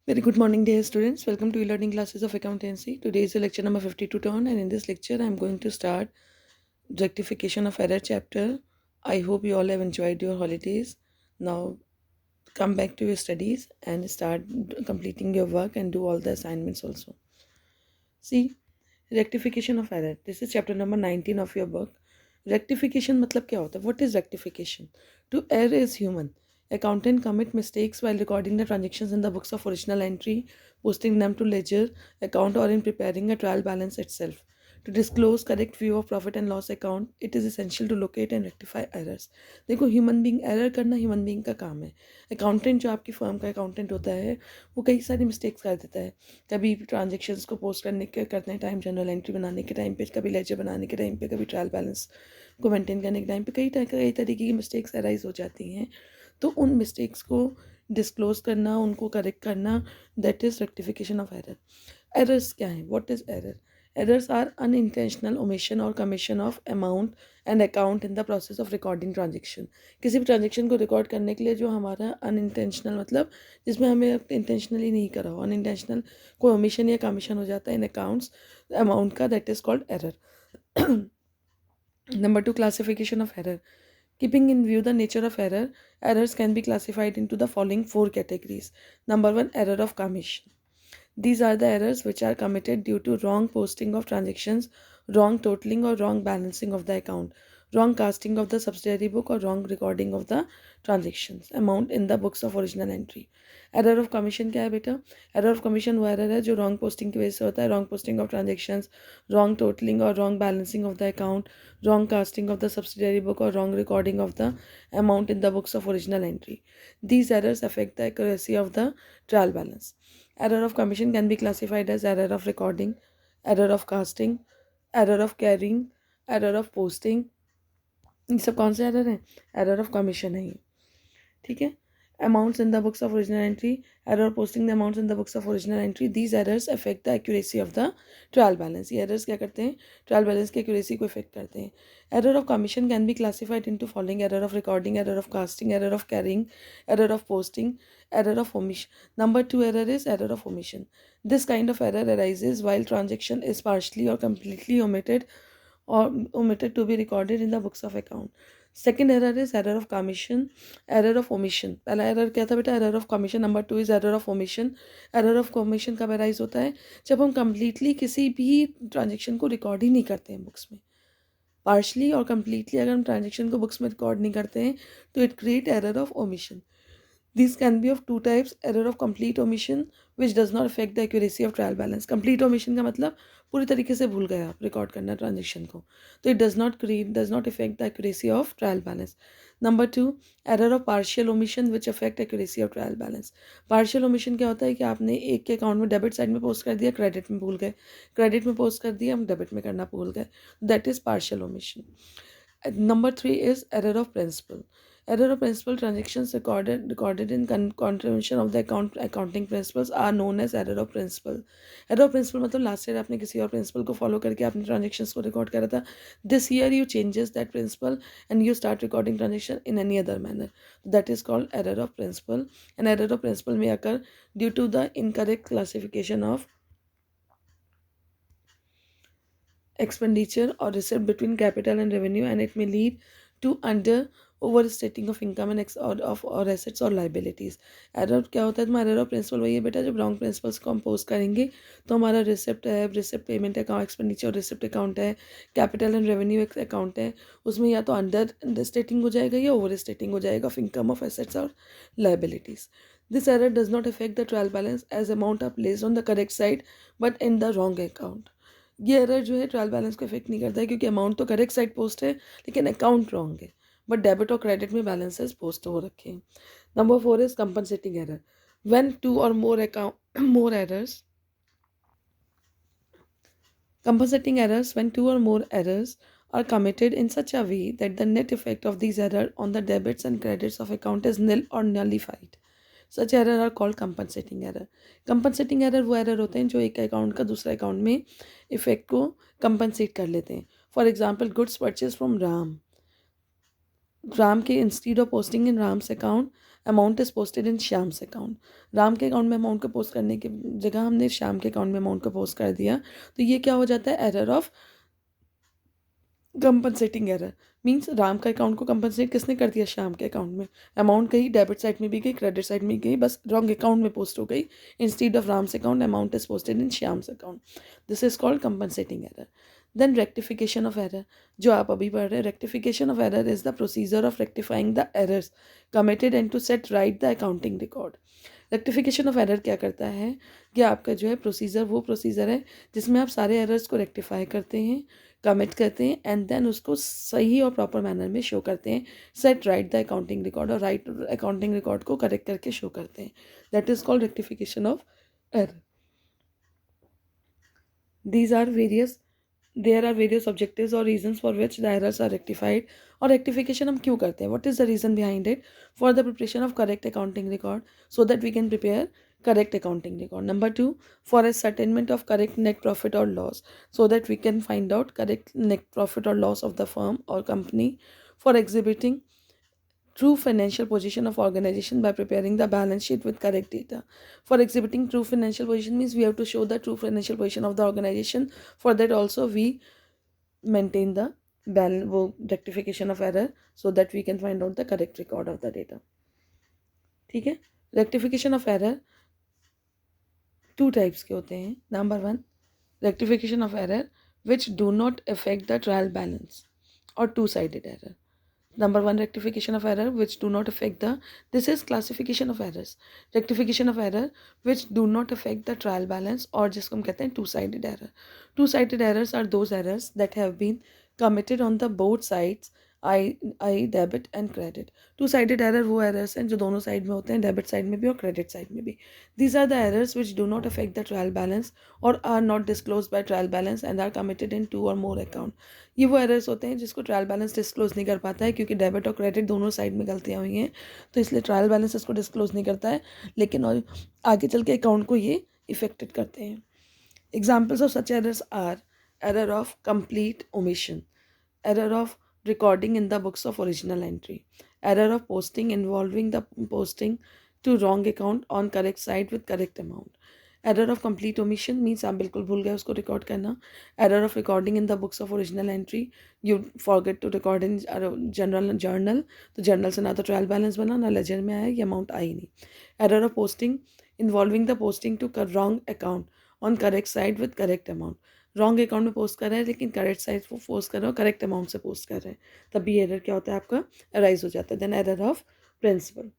Very good morning, dear students. Welcome to e-learning classes of accountancy. Today is the lecture number 52 turn, and in this lecture, I am going to start rectification of error chapter. I hope you all have enjoyed your holidays. Now, come back to your studies and start completing your work and do all the assignments also. See, rectification of error. This is chapter number 19 of your book. Rectification मतलब क्या होता है? What is rectification? To err is human. Accountant commit mistakes while recording the transactions in the books of original entry, posting them to ledger account, or in preparing a trial balance itself. To disclose correct view of profit and loss account, it is essential to locate and rectify errors. देखो, human being error करना human being का काम है. Accountant जो आपकी firm का accountant होता है वो कई सारी मिस्टेक्स कर देता है. कभी ट्रांजेक्शन्स को पोस्ट करने टाइम, जनरल एंट्री बनाने के टाइम पे, कभी लेजर बनाने के टाइम पे, कभी ट्रायल बैलेंस को मेंटेन करने के टाइम पे कई तरीके की मिस्टेक्स अराइज हो जाती हैं. तो उन मिस्टेक्स को डिस्क्लोज करना, उनको करेक्ट करना, that is rectification of error. Errors क्या हैं? What is error? Errors are unintentional omission और commission of amount and account in the process of recording transaction. किसी भी ट्रांजेक्शन को रिकॉर्ड करने के लिए जो हमारा अनइंटेंशनल मतलब जिसमें हमें इंटेंशनली नहीं करा हो, अनइंटेंशनल कोई ओमिशन या कमीशन हो जाता है इन अकाउंट्स अमाउंट का, that is called error. Number two, classification of error. Keeping in view the nature of error, errors can be classified into the following four categories. Number one, error of commission. These are the errors which are committed due to wrong posting of transactions, wrong totaling or wrong balancing of the account, wrong casting of the subsidiary book, or wrong recording of the transactions amount in the books of original entry. Error of commission क्या है बेटा? Error of commission वो error है जो wrong posting की वजह से होता है. Wrong posting of transactions, wrong totalling और wrong balancing of the account, wrong casting of the subsidiary book, or wrong recording of the amount in the books of original entry. These errors affect the accuracy of the trial balance. Error of commission can be classified as error of recording, error of casting, error of carrying, error of posting. ये सब कौन से error हैं? Error of commission है ये. ठीक है. Amounts in the books of original entry, error posting the amounts in the books of original entry, these errors affect the accuracy of the trial balance. ये errors क्या करते हैं? Trial balance की accuracy को affect करते हैं. Error of commission can be classified into following: error of recording, error of casting, error of carrying, error of posting, error of omission. Number two error is error of omission. This kind of error arises while transaction is partially or completely omitted to be recorded in the books of account. Second error is error of commission, error of omission. पहला error क्या था बेटा? Error of commission. Number two is error of omission. Error of commission कब arise होता है? जब हम completely किसी भी ट्रांजेक्शन को रिकॉर्ड ही नहीं करते हैं बुक्स में. पार्शली और कंप्लीटली अगर हम ट्रांजेक्शन को बुक्स में रिकॉर्ड नहीं करते हैं तो it create error of omission. These can be of two types: error of complete omission, which does not affect the accuracy of trial balance. Complete omission का मतलब पूरी तरीके से भूल गए आप रिकॉर्ड करना ट्रांजेक्शन को, तो it does not affect the accuracy of trial balance. Number two, error of partial omission which affect accuracy of trial balance. Partial omission क्या होता है कि आपने एक के अकाउंट में डेबिट साइड में पोस्ट कर दिया, क्रेडिट में भूल गए, क्रेडिट में पोस्ट कर दिया, हम डेबिट में करना भूल गए, that is partial omission. Number three is error of principle. Error of principle: transactions recorded in contravention of the accounting principles are known as error of principle. Error of principle मतलब last year आपने किसी और principal को follow करके आपने transactions को record करा था. This year you changes that principle and you start recording transaction in any other manner. That is called error of principle. And error of principle may occur due to the incorrect classification of expenditure or receipt between capital and revenue, and it may lead to overstating of income and or assets or liabilities. Error क्या होता है? तुम्हारा error of principal वही है बेटा, जब wrong principles को हम पोस्ट करेंगे तो हमारा रिसिप्ट है, receipt payment account, expenditure receipt account है, कैपिटल एंड रेवेन्यू अकाउंट है, उसमें या तो अंडर स्टेटिंग हो जाएगा या ओवर स्टेटिंग हो जाएगा ऑफ इनकम, ऑफ एसेट्स और liabilities. This error does not affect the trial balance as amount are placed on the correct side but in the wrong account. ये एरर जो है ट्रायल बैलेंस को इफेक्ट नहीं करता है क्योंकि अमाउंट तो करेक्ट साइड पोस्ट है लेकिन अकाउंट रॉन्ग है, बट डेबिट और क्रेडिट में बैलेंसेस पोस्ट हो रखे हैं. Number four is compensating error. When two और more errors compensating errors when two or more errors are committed in such a way that the net effect of these errors on the debits and credits of account is nil or nullified. Such error are called compensating error. Compensating error वो error होते हैं जो एक account का दूसरे account में effect को compensate कर लेते हैं. For example, goods purchase from Ram. Ram के instead of posting in Ram's account, amount is posted in Shyam's account. Ram के अकाउंट में अमाउंट को पोस्ट करने की जगह हमने श्याम के अकाउंट में अमाउंट को पोस्ट कर दिया, तो ये क्या हो जाता है, error of compensating error. Means Ram का अकाउंट को कंपनसेट किसने कर दिया, श्याम के अकाउंट में। अमाउंट गई डेबिट साइड में भी गई, क्रेडिट साइड में गई, बस रॉन्ग अकाउंट में पोस्ट हो गई। Instead of Ram's account amount is posted in Shyam's account. This is called compensating error. Then rectification of error, जो आप अभी पढ़ रहे हैं। Rectification of error is the procedure of rectifying the errors committed and to set right the accounting record. Rectification of error क्या करता है कि आपका जो है प्रोसीजर, वो प्रोसीजर है जिसमें आप सारे एरर्स को रेक्टिफाई करते हैं, कमिट करते हैं, एंड देन उसको सही और प्रॉपर मैनर में शो करते हैं। Set right the accounting record, और राइट अकाउंटिंग रिकॉर्ड को करेक्ट करके शो करते हैं। That is called rectification of error. These are various There are various objectives or reasons for which the errors are rectified. और rectification हम क्यों करते हैं, what is the reason behind it? For the preparation of correct accounting record, so that we can prepare correct accounting record. Number 2, for ascertainment of correct net profit or loss, so that we can find out correct net profit or loss of the firm or company. For exhibiting true financial position of organization by preparing the balance sheet with correct data. For exhibiting true financial position means we have to show the true financial position of the organization. For that also we maintain the rectification of error, so that we can find out the correct record of the data. ठीक है, rectification of error two types के होते हैं. Number 1, rectification of error which do not affect the trial balance or two-sided error. Number 1, rectification of error which do not affect the, this is classification of errors. Rectification of error which do not affect the trial balance, और जिसको हम कहते हैं two-sided error. Two-sided errors are those errors that have been committed on the both sides, I debit and credit. Two sided error वो errors हैं जो दोनों side में होते हैं, डेबिट साइड में भी और क्रेडिट साइड में भी. These are the errors which do not affect the trial balance और are not disclose by trial balance and are committed in 2 और मोर अकाउंट. ये वो एरर्स होते हैं जिसको ट्रायल बैलेंस डिस्क्लोज नहीं कर पाता है, क्योंकि डेबिट और क्रेडिट दोनों साइड में गलतियाँ हुई हैं, तो इसलिए ट्रायल बैलेंस इसको डिस्क्लोज नहीं करता है, लेकिन और आगे चल के अकाउंट को ये इफेक्टेड करते हैं. Examples of such errors are error of complete omission, error of recording in the books of original entry, error of posting involving the posting to wrong account on correct side with correct amount, error of complete omission means आप बिल्कुल भूल गए उसको record करना, error of recording in the books of original entry, you forget to record in general journal, तो journal से ना तो ट्रायल बैलेंस बना ना लेजर में आया, ये अमाउंट आई नहीं. error of posting involving the posting to wrong account on correct side with correct amount, wrong account में पोस्ट कर रहे हैं लेकिन करेक्ट साइज वो पोस्ट कर रहे हो, करेक्ट अमाउंट से पोस्ट कर रहे हैं, तब भी एरर क्या होता है आपका, अराइज हो जाता है. Then error of principle.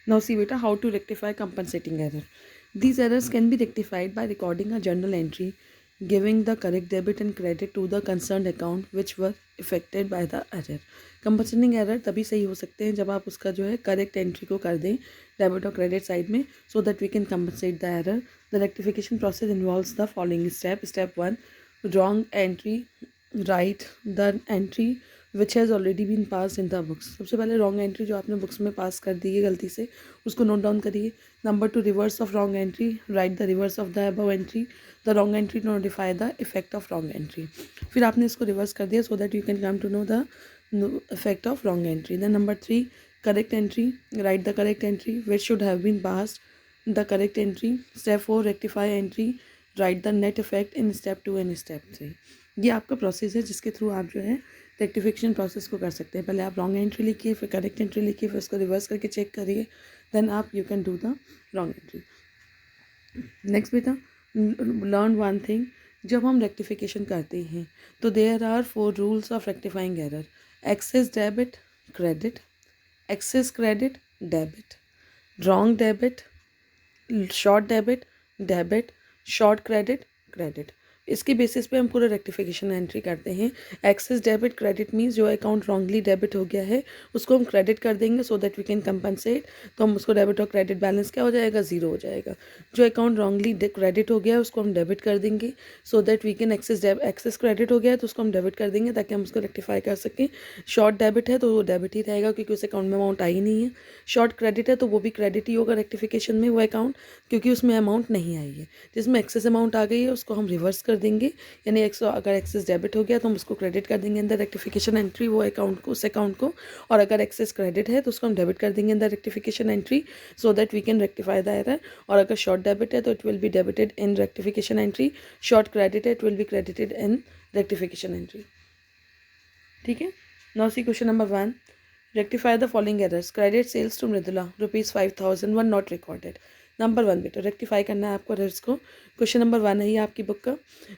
Now see बेटा, how to rectify compensating error. These errors can be rectified by recording a journal entry giving the correct debit and credit to the concerned account which were affected by the error. Compensating error तभी सही हो सकते हैं जब आप उसका जो है करेक्ट एंट्री को कर दें डेबिट और क्रेडिट साइड में, so that we can compensate the error. The rectification process involves the following step. Step 1, wrong entry, write the entry which has already been pass in the books. सबसे पहले wrong entry जो आपने books में पास कर दी है गलती से, उसको नोट डाउन करिए. Number 2, reverse of wrong entry, write the reverse of the above entry, the wrong entry to notify the effect of wrong entry. फिर आपने इसको रिवर्स कर दिया so that you can come to know the effect of wrong entry. Then number 3, correct entry, write the correct entry which should have been passed the correct entry. Step 4, rectify entry, write the net effect in step 2 and step 3. ये आपका process है जिसके through आप जो है rectification process को कर सकते हैं. पहले आप रॉन्ग एंट्री लिखिए, फिर करेक्ट एंट्री लिखिए, फिर उसको रिवर्स करके चेक करिए, देन आप you can do the wrong entry. Next बेटा, लर्न वन थिंग. जब हम रेक्टिफिकेशन करते हैं तो there are 4 rules of rectifying error. Excess debit, credit, excess credit, debit, wrong debit, short debit, debit, short credit, credit. इसके basis पे हम पूरा रेक्टिफिकेशन एंट्री करते हैं. एक्सेस डेबिट क्रेडिट मीन्स जो अकाउंट रॉन्गली डेबिट हो गया है उसको हम क्रेडिट कर देंगे so that we can compensate. तो हम उसको डेबिट और क्रेडिट बैलेंस क्या हो जाएगा, ज़ीरो हो जाएगा. जो अकाउंट रॉन्गली क्रेडिट हो गया है उसको हम डेबिट कर देंगे so that we can excess credit हो गया है तो उसको हम डेबिट कर देंगे ताकि हम उसको रेक्टिफाई कर सकें. शॉर्ट डेबिट है तो वो डेबिट ही रहेगा क्योंकि उस अकाउंट में अमाउंट आई नहीं है. शॉर्ट क्रेडिट है तो वो भी क्रेडिट ही होगा रेक्टिफिकेशन में वो अकाउंट, क्योंकि उसमें अमाउंट नहीं आई है. जिसमें एक्सेस अमाउंट आ गई है उसको हम रिवर्स कर कर देंगे, यानी अगर एक्सेस डेबिट हो गया तो हम उसको क्रेडिट कर देंगे अंदर रेक्टिफिकेशन एंट्री वो अकाउंट को, उस अकाउंट को, और अगर एक्सेस क्रेडिट है तो उसको हम डेबिट कर देंगे अंदर rectification entry, so that we can rectify the error. और अगर शॉर्ट डेबिट है तो it will be debited in rectification entry, short credit है it will be credited in rectification entry. ठीक है, now see question number 1, rectify the following errors. Credit sales to Mridula ₹5,000 one not recorded. Number 1 बेटा rectify करना है आपको errors को। Question number 1 है ये आपकी बुक का।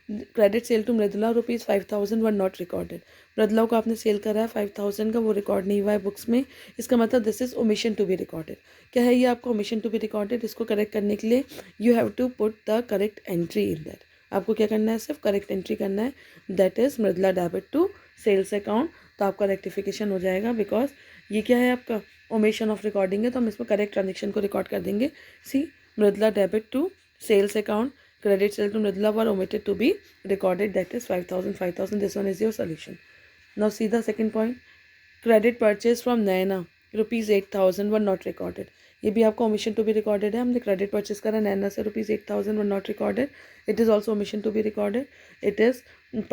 Credit sale to Mridula ₹5,000 one not recorded. Mridula को आपने सेल करा है 5,000 का, वो रिकॉर्ड नहीं हुआ है बुक्स में, इसका मतलब this is omission to be recorded. क्या है ये आपको ओमिशन टू बी रिकॉर्डेड? इसको करेक्ट करने के लिए you have to put the correct entry in that. आपको क्या करना है? सिर्फ करेक्ट एंट्री करना है, that is Mridula debit to sales account. तो आपका रेक्टिफिकेशन हो जाएगा, बिकॉज ये क्या है आपका ओमिशन ऑफ रिकॉर्डिंग है, तो हम इसमें करेक्ट ट्रांजेक्शन को रिकॉर्ड कर देंगे। See Mridula debit to sales account, credit sale to Mridula were omitted to be recorded, that is 5,000. This one is your solution. Now see the second point. Credit purchase from Naina ₹8,000 were not recorded. ये भी आपका omission to be recorded है। हमने credit purchase करा नैना से ₹8,000 were not recorded. It is also omission to be recorded. It is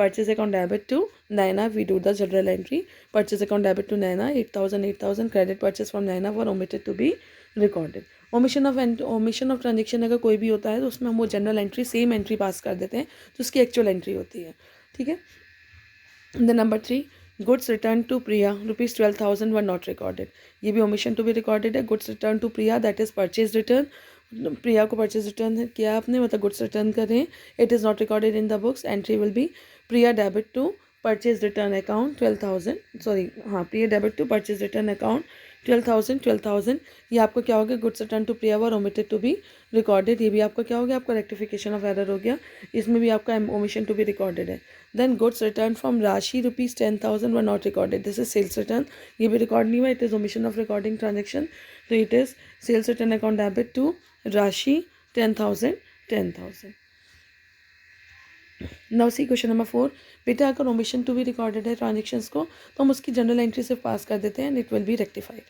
purchase account debit to Naina. We do the general entry. Purchase account debit to Naina 8,000. Credit purchase from Naina were omitted to be recorded. Omission of transaction अगर कोई भी होता है तो उसमें हम वो general entry same entry pass कर देते हैं, तो उसकी एक्चुअल एंट्री होती है। ठीक है, the number 3, goods return to Priya ₹12,000 were not recorded. ये भी ओमिशन टू बी रिकॉर्डेड है। Goods return to Priya, that is purchase return. Priya को परचेज रिटर्न किया आपने, मतलब गुड्स रिटर्न करें, it is not recorded in the books. Entry will be Priya debit to purchase return account 12,000, sorry हाँ, Priya debit to purchase return account 12,000। ये आपको क्या हो गया? Goods return to Priya were omitted to be recorded. ये भी आपका क्या हो गया? आपका रेक्टिफिकेशन ऑफ एरर हो गया, इसमें भी आपका ओमिशन टू बी रिकॉर्डेड है। Then goods return from Rashi ₹10,000 were not recorded, this is sales return. ये भी रिकॉर्ड नहीं हुआ, it is omission of recording transaction, तो it is sales return account debit to Rashi 10,000। Now see question number 4, बेटा अगर omission to be recorded है transactions को तो हम उसकी जनरल एंट्री से पास कर देते हैं and it will be rectified.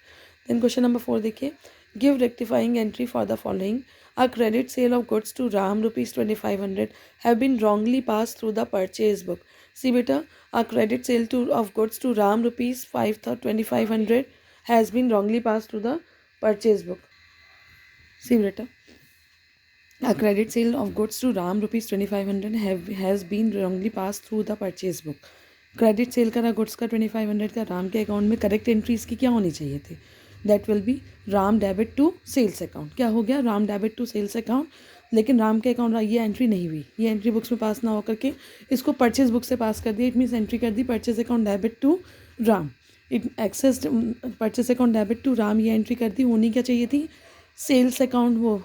Then question number 4 देखिए, give rectifying entry for the following. A credit sale of goods to Ram ₹2,500 have been wrongly pass through the purchase book. See बेटा, a credit sale to of goods to Ram ₹2,500 has been wrongly pass through the purchase book. See बेटा, a credit sale of goods to Ram ₹2,500 has been wrongly passed through the purchase book. Credit sale करा goods का 2,500 का, राम के account में correct entry इसकी क्या होनी चाहिए थी? That will be Ram debit to sales account. क्या हो गया? Ram debit to sales account, लेकिन राम के अकाउंट ये एंट्री नहीं हुई, ये एंट्री बुक्स में पास ना होकर के इसको परचेज बुक से पास कर दिया। इट मीन्स एंट्री कर दी purchase account debit to Ram, it excess purchase account debit to Ram, ये एंट्री कर दी। होनी क्या चाहिए थी? सेल्स अकाउंट, वो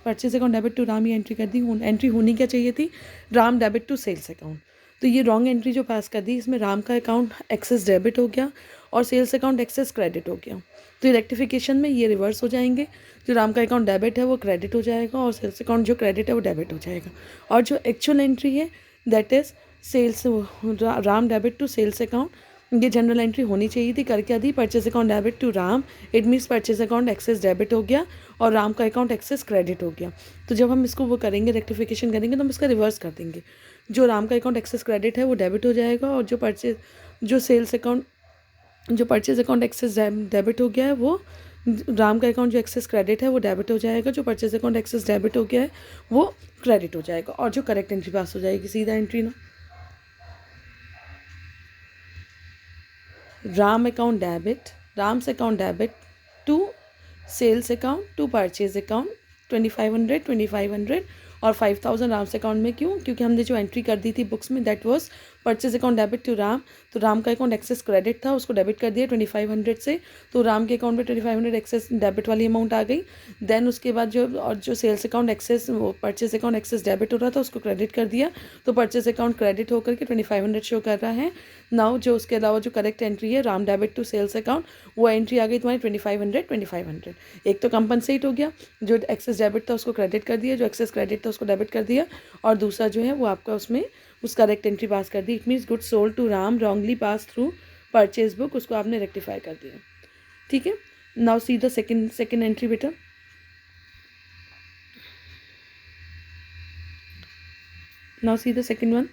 purchase account debit to Ram, ये एंट्री कर दी। एंट्री होनी क्या चाहिए थी? Ram debit to sales account. तो ये रॉन्ग एंट्री जो पास कर दी, इसमें राम का अकाउंट एक्सेस डेबिट हो गया और सेल्स अकाउंट एक्सेस क्रेडिट हो गया। तो रेक्टिफिकेशन में ये रिवर्स हो जाएंगे, जो राम का अकाउंट डेबिट है वो क्रेडिट हो जाएगा और सेल्स अकाउंट जो क्रेडिट है वो डेबिट हो जाएगा। और जो एक्चुअल एंट्री है that is sales Ram debit to sales account, ये जनरल एंट्री होनी चाहिए थी। कर क्या दी? Purchase account debit to Ram, it means purchase account excess debit हो गया और राम का अकाउंट एक्सेस क्रेडिट हो गया। तो जब हम इसको वो करेंगे, रेक्टिफिकेशन करेंगे, तो हम इसका रिवर्स कर देंगे। जो राम का अकाउंट एक्सेस क्रेडिट है वो डेबिट हो जाएगा और जो सेल्स अकाउंट, जो परचेज अकाउंट एक्सेस डेबिट हो गया है वो राम का अकाउंट जो एक्सेस क्रेडिट है वो डेबिट हो जाएगा, जो परचेज अकाउंट एक्सेस डेबिट हो गया है वो क्रेडिट हो जाएगा और जो करेक्ट एंट्री पास हो जाएगी। सीधा एंट्री ना, Ram account debit, Ram's account debit to sales account to purchase account 2,500 और 5,000 राम्स अकाउंट में। क्यों? क्योंकि हमने जो एंट्री कर दी थी बुक्स में that was purchase account debit to Ram, तो राम का अकाउंट एक्सेस क्रेडिट था, उसको डेबिट कर दिया 2,500 से, तो राम के अकाउंट में 2,500 एक्सेस डेबिट वाली अमाउंट आ गई। देन उसके बाद जो सेल्स अकाउंट एक्सेस, वो परचेज अकाउंट एक्सेस डेबिट हो रहा था उसको क्रेडिट कर दिया, तो परचेज अकाउंट क्रेडिट होकर के 2,500 शो कर रहा है। नाउ जो उसके अलावा जो करेक्ट एंट्री है Ram debit to sales account, वो एंट्री आ गई तुम्हारी 2,500। एक तो कंपनसेट हो गया, जो एक्सेस डेबिट था उसको क्रेडिट कर दिया, जो एक्सेस क्रेडिट था उसको डेबिट कर दिया, और दूसरा जो है वो आपका उसमें उस करेक्ट एंट्री पास कर दी। It means good sold to Ram wrongly pass through purchase book, उसको आपने रेक्टिफाई कर दिया। ठीक है, now see the second entry बेटा। Now see the second one.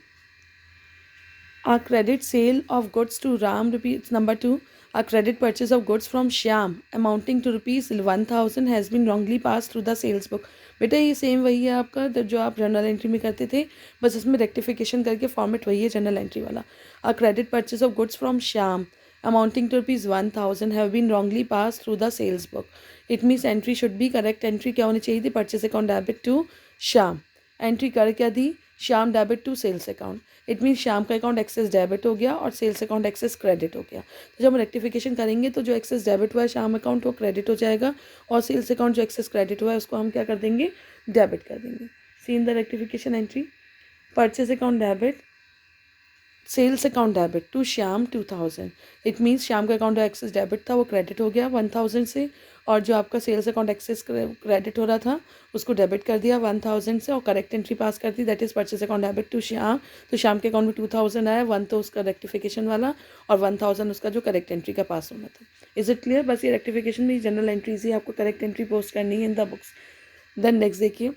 A credit sale of goods to Ram rupees number 2. A credit purchase of goods from Shyam amounting to rupees 1000 has been wrongly passed through the sales book. बेटा ये same वही है आपका जो आप journal entry में करते थे, बस इसमें रेक्टिफिकेशन करके फॉर्मेट वही है जनरल एंट्री वाला. A credit purchase of goods from Shyam amounting to rupees 1000 have been wrongly passed through the sales book. It means entry should be correct entry क्या होनी चाहिए थी, purchase account debit to Shyam. Entry कर क्या दी, Shyam debit to sales account. It mean Shyam का account excess debit हो गया और सेल्स अकाउंट एक्सेस क्रेडिट हो गया. तो जब हम रेक्टिफिकेशन करेंगे तो जो एक्सेस डेबिट हुआ है श्याम अकाउंट वो क्रेडिट हो जाएगा और सेल्स अकाउंट जो एक्सेस क्रेडिट हुआ है उसको हम क्या कर देंगे, डेबिट कर देंगे. See in the rectification entry, purchase account debit, sales account debit to Shyam 2000. It means Shyam का अकाउंट जो एक्सेस डेबिट था वो क्रेडिट हो गया 1000 से, और जो आपका सेल्स अकाउंट एक्सेस क्रेडिट हो रहा था उसको डेबिट कर दिया 1000 से और करेक्ट एंट्री पास कर दी, that is purchase account debit to Shyam. तो श्याम के अकाउंट में 2000 आया, 1 तो उसका रेक्टिफिकेशन वाला और 1000 उसका जो करेक्ट एंट्री का पास होना था. Is it clear? बस ये रेक्टिफिकेशन में जनरल एंट्रीज ही आपको करेक्ट एंट्री पोस्ट करनी है in the books. Then next देखिए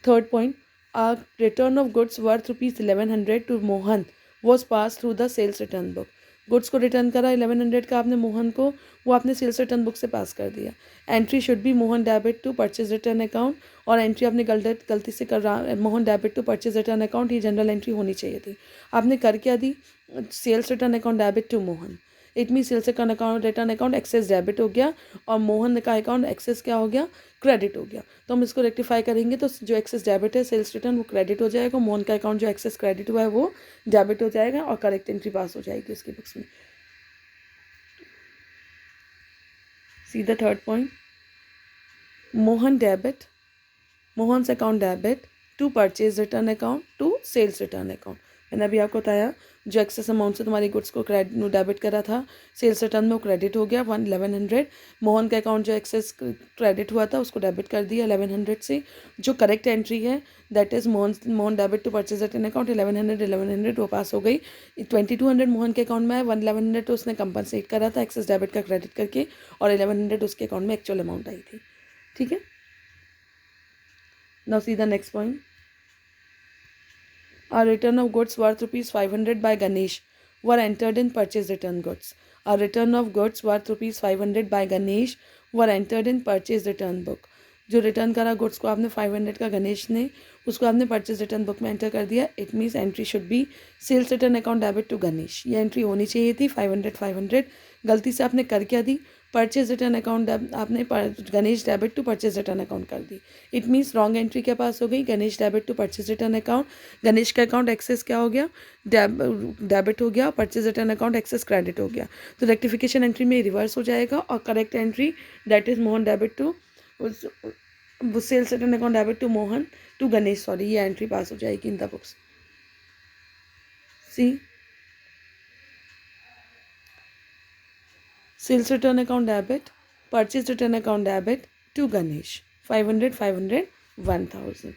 third point. A return of goods worth rupees 1100 to Mohan was passed through the sales return book. Goods को return करा 1100 का आपने मोहन को, वो आपने सेल्स रिटर्न बुक से पास कर दिया. Entry should be Mohan debit to purchase return account, और एंट्री आपने गलती से कर रहा Mohan debit to purchase return account, ये जनरल एंट्री होनी चाहिए थी. आपने कर क्या दी, sales return account debit to Mohan. It mean sales account return account excess debit हो गया और मोहन का अकाउंट एक्सेस क्या हो गया, क्रेडिट हो गया. तो हम इसको रेक्टिफाई करेंगे तो जो एक्सेस डेबिट है सेल्स रिटर्न वो क्रेडिट हो जाएगा, मोहन का अकाउंट जो एक्सेस क्रेडिट हुआ है वो डेबिट हो जाएगा और करेक्ट एंट्री पास हो जाएगी उसकी बुक्स में. See the third point. Mohan debit, Mohan's account debit to purchase return account to sales return account. मैंने अभी आपको बताया जो एक्सेस अमाउंट से तुम्हारी गुड्स को डेबिट करा था सेल्स रिटर्न में वो क्रेडिट हो गया 1100. मोहन का अकाउंट जो एक्सेस क्रेडिट हुआ था उसको डेबिट कर दिया 1100 से. जो करेक्ट एंट्री है that is Mohan debit to purchase return account 1100 वो पास हो गई. 2200 मोहन के अकाउंट में है, 1100 तो उसने कंपनसेट करा था एक्सेस डेबिट का क्रेडिट करके और 1100 उसके अकाउंट में एक्चुअल अमाउंट आई थी. ठीक है. Now see the next point. A return of goods worth rupees 500 by Ganesh were entered in purchase return goods. A return of goods worth rupees 500 by Ganesh were entered in purchase return book. जो return करा goods को आपने 500 का गणेश ने, उसको आपने purchase return book में enter कर दिया. It means entry should be sales return account debit to Ganesh. ये एंट्री होनी चाहिए थी 500. गलती से आपने कर क्या दी, परचेज रिटर्न अकाउंट आपने Ganesh debit to purchase return account कर दी. इट मीन्स रॉन्ग एंट्री क्या पास हो गई, Ganesh debit to purchase return account. Ganesh का अकाउंट एक्सेस क्या हो गया, डेबिट हो गया, purchase return account excess credit हो गया. तो रेक्टिफिकेशन एंट्री में रिवर्स हो जाएगा और correct entry that is Mohan debit to sales return account debit to Mohan to Ganesh, sorry, ये एंट्री पास हो जाएगी in the books. See sales return account debit, purchase return account debit to Ganesh 500 1000.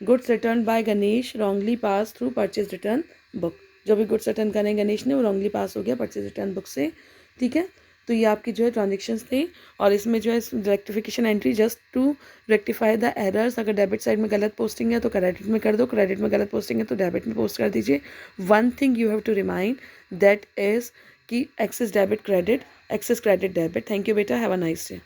Goods return by Ganesh wrongly pass through purchase return book. जो भी goods return करें गणेश ने वो wrongly पास हो गया परचेज रिटर्न बुक से. ठीक है. तो ये आपकी जो है ट्रांजेक्शन्स थे और इसमें जो है rectification entry just to rectify the errors. अगर डेबिट साइड में गलत पोस्टिंग है तो क्रेडिट में कर दो, क्रेडिट में गलत पोस्टिंग है तो डेबिट में पोस्ट कर दीजिए. One thing you have to remind that is कि excess debit credit, excess credit debit. Thank you बेटा, हैव अ नाइस डे.